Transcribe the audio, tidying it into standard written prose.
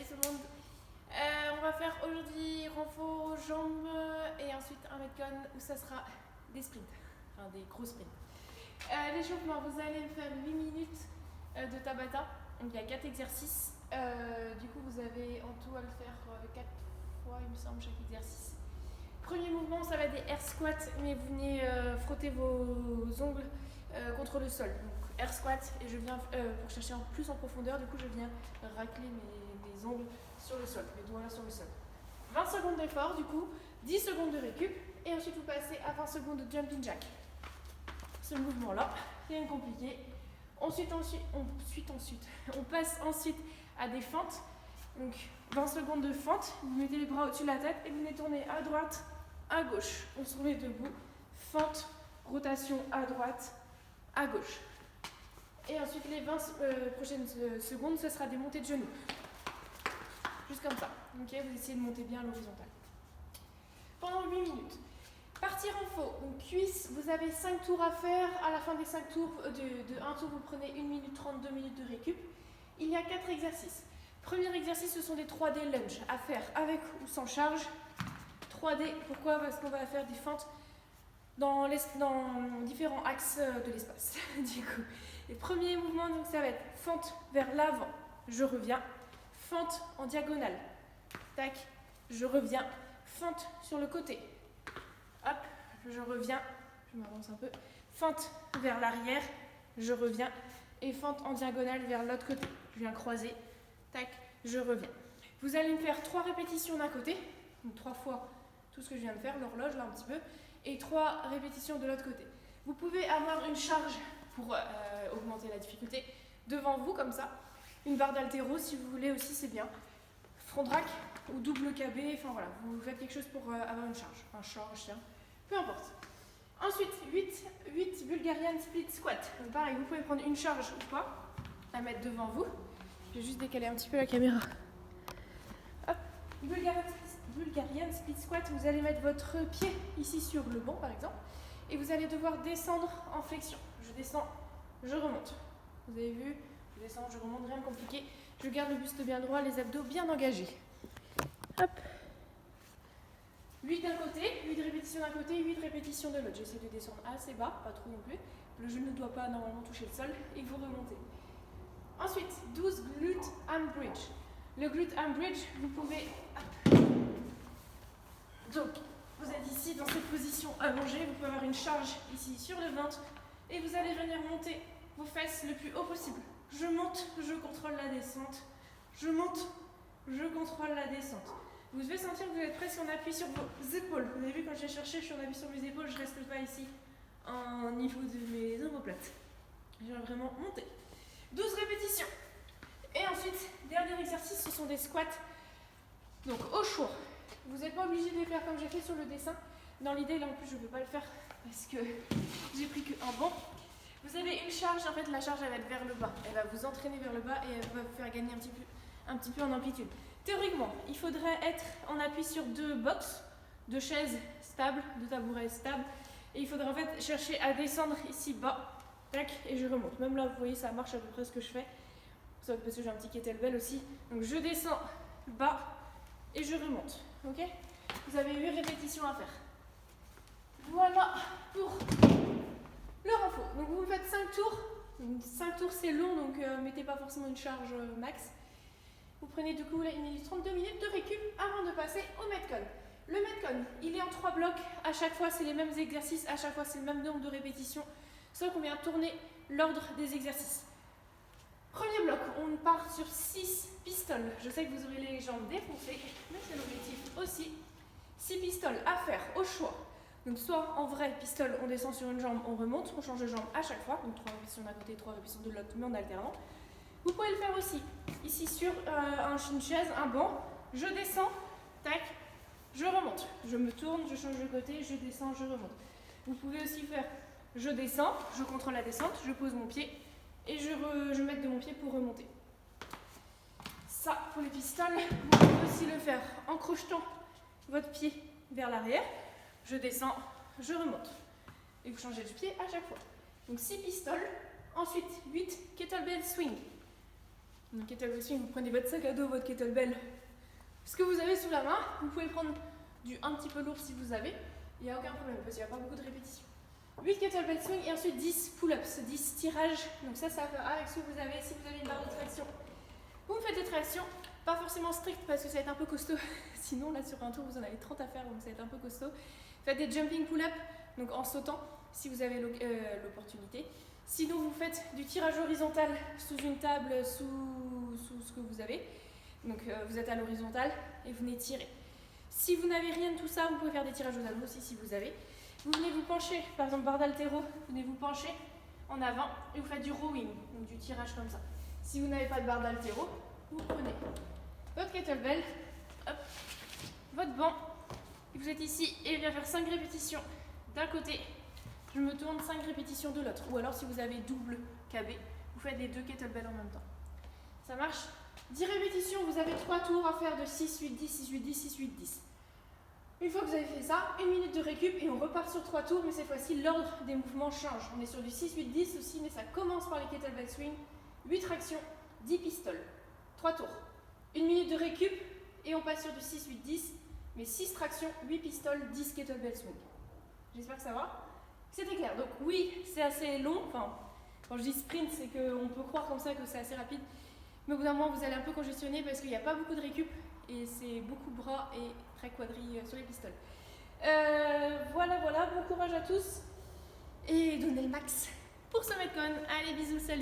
tout le monde. On va faire aujourd'hui renfort jambes et ensuite un metcon où ça sera des sprints, enfin des gros sprints. L'échauffement, vous allez faire 8 minutes de Tabata. Donc il y a 4 exercices. Du coup, vous avez en tout à le faire 4 fois, il me semble, chaque exercice. Premier mouvement, ça va être des air squats, mais vous venez frotter vos ongles contre le sol. Donc air squat, et je viens pour chercher plus en profondeur, du coup je viens racler mes ongles sur le sol, mes doigts là sur le sol. 20 secondes d'effort, du coup, 10 secondes de récup, et ensuite vous passez à 20 secondes de jumping jack. Ce mouvement-là, rien de compliqué. On passe ensuite à des fentes. Donc 20 secondes de fente, vous mettez les bras au-dessus de la tête et vous venez tourner à droite, à gauche. On se remet debout, fente, rotation à droite, à gauche. Et ensuite les 20 prochaines secondes, ce sera des montées de genoux. Juste comme ça. Okay, vous essayez de monter bien à l'horizontale. Pendant 8 minutes. Partir en faux. Donc cuisses, vous avez 5 tours à faire. À la fin des 5 tours, de 1 tour, vous prenez 1 minute 30, 2 minutes de récup. Il y a 4 exercices. Premier exercice, ce sont des 3D lunge à faire avec ou sans charge. 3D, pourquoi? Parce qu'on va faire des fentes dans différents axes de l'espace. Du coup, les premiers mouvements, donc ça va être fente vers l'avant, je reviens, fente en diagonale, tac, je reviens, fente sur le côté, hop, je reviens, je m'avance un peu, fente vers l'arrière, je reviens, et fente en diagonale vers l'autre côté, je viens croiser, tac, je reviens. Vous allez me faire 3 répétitions d'un côté, donc 3 fois tout ce que je viens de faire, l'horloge là un petit peu, et 3 répétitions de l'autre côté. Vous pouvez avoir une charge pour augmenter la difficulté devant vous comme ça, une barre d'haltéro si vous voulez aussi, c'est bien, front rack ou double KB, enfin voilà, vous faites quelque chose pour avoir une charge, un charge, tiens, peu importe. Ensuite, 8 Bulgarian split squat. Donc pareil, vous pouvez prendre une charge ou pas, à mettre devant vous. Je vais juste décaler un petit peu la caméra. Hop, Bulgarian split squat, vous allez mettre votre pied ici sur le banc par exemple, et vous allez devoir descendre en flexion. Je descends, je remonte. Vous avez vu, je descends, je remonte, rien de compliqué. Je garde le buste bien droit, les abdos bien engagés. Hop. 8 d'un côté, 8 répétitions d'un côté, 8 répétitions de l'autre. J'essaie de descendre assez bas, pas trop non plus. Le genou ne doit pas normalement toucher le sol et vous remontez. Ensuite, 12 glute arm bridge. Le glute arm bridge, vous pouvez... Donc, vous êtes ici dans cette position allongée, vous pouvez avoir une charge ici sur le ventre et vous allez venir monter vos fesses le plus haut possible. Je monte, je contrôle la descente. Je monte, je contrôle la descente. Vous devez sentir que vous êtes presque en appui sur vos épaules. Vous avez vu quand j'ai cherché, je suis en appui sur mes épaules, je ne reste pas ici en niveau de mes omoplates. Je viens vraiment monter. 12 répétitions. Et ensuite, dernier exercice, ce sont des squats. Donc au choix. Vous n'êtes pas obligé de les faire comme j'ai fait sur le dessin. Dans l'idée, là en plus, je ne peux pas le faire parce que j'ai pris qu'un banc. Vous avez une charge, en fait, la charge elle va être vers le bas. Elle va vous entraîner vers le bas et elle va vous faire gagner un petit peu en amplitude. Théoriquement, il faudrait être en appui sur 2 box, 2 chaises stables, 2 tabourets stables. Et il faudrait en fait chercher à descendre ici bas. Tac, et je remonte. Même là, vous voyez, ça marche à peu près ce que je fais. Sauf parce que j'ai un petit kettlebell aussi. Donc je descends bas et je remonte. Ok? Vous avez 8 répétitions à faire. Voilà pour le renfort. Donc vous faites 5 tours. 5 tours c'est long, donc mettez pas forcément une charge max. Vous prenez du coup là 1 minute 32 minutes de récup avant de passer au metcon. Le metcon, il est en 3 blocs. À chaque fois, c'est les mêmes exercices. À chaque fois, c'est le même nombre de répétitions. Sauf qu'on vient tourner l'ordre des exercices. Premier bloc, on part sur 6 pistoles. Je sais que vous aurez les jambes défoncées, mais c'est l'objectif aussi. 6 pistoles à faire au choix. Donc soit en vrai pistole, on descend sur une jambe, on remonte, on change de jambe à chaque fois. Donc 3 répétitions d'un côté, 3 répétitions de l'autre, mais en alternant. Vous pouvez le faire aussi ici sur une chaise, un banc. Je descends, tac, je remonte. Je me tourne, je change de côté, je descends, je remonte. Vous pouvez aussi faire je descends, je contrôle la descente, je pose mon pied et je mets de mon pied pour remonter. Ça, pour les pistoles, vous pouvez aussi le faire en crochetant votre pied vers l'arrière. Je descends, je remonte. Et vous changez de pied à chaque fois. Donc 6 pistoles, ensuite 8 kettlebell swing. Donc kettlebell swing, vous prenez votre sac à dos, votre kettlebell, ce que vous avez sous la main. Vous pouvez prendre du un petit peu lourd si vous avez, il n'y a aucun problème parce qu'il n'y a pas beaucoup de répétitions. 8 kettlebell swing et ensuite 10 pull-ups, 10 tirages. Donc ça va faire avec ce que vous avez. Si vous avez une barre de traction, vous me faites des tractions, pas forcément strictes parce que ça va être un peu costaud. Sinon là sur un tour vous en avez 30 à faire, donc ça va être un peu costaud. Faites des jumping pull-ups, donc en sautant si vous avez l'opportunité. Sinon vous faites du tirage horizontal sous une table, sous ce que vous avez. Donc vous êtes à l'horizontale et vous venez tirer. Si vous n'avez rien de tout ça, vous pouvez faire des tirages au talon aussi si vous avez. Vous venez vous pencher, par exemple barre d'haltéro, vous venez vous pencher en avant et vous faites du rowing, donc du tirage comme ça. Si vous n'avez pas de barre d'haltéro, vous prenez votre kettlebell, hop, votre banc, et vous êtes ici et il vient faire 5 répétitions d'un côté. Je me tourne 5 répétitions de l'autre. Ou alors si vous avez double KB, vous faites les 2 kettlebells en même temps. Ça marche. 10 répétitions, vous avez 3 tours à faire de 6, 8, 10, 6, 8, 10, 6, 8, 10. Une fois que vous avez fait ça, 1 minute de récup et on repart sur 3 tours, mais cette fois-ci l'ordre des mouvements change. On est sur du 6, 8, 10 aussi, mais ça commence par les kettlebell swing. 8 tractions, 10 pistoles. 3 tours. 1 minute de récup et on passe sur du 6, 8, 10, mais 6 tractions, 8 pistoles, 10 kettlebell swing. J'espère que ça va. C'était clair. Donc oui, c'est assez long. Enfin, quand je dis sprint, c'est qu'on peut croire comme ça que c'est assez rapide. Mais au bout d'un moment, vous allez un peu congestionner parce qu'il n'y a pas beaucoup de récup et c'est beaucoup bras et très quadrille sur les pistoles. Voilà, bon courage à tous et donnez le max pour ce Metcon. Allez, bisous, salut!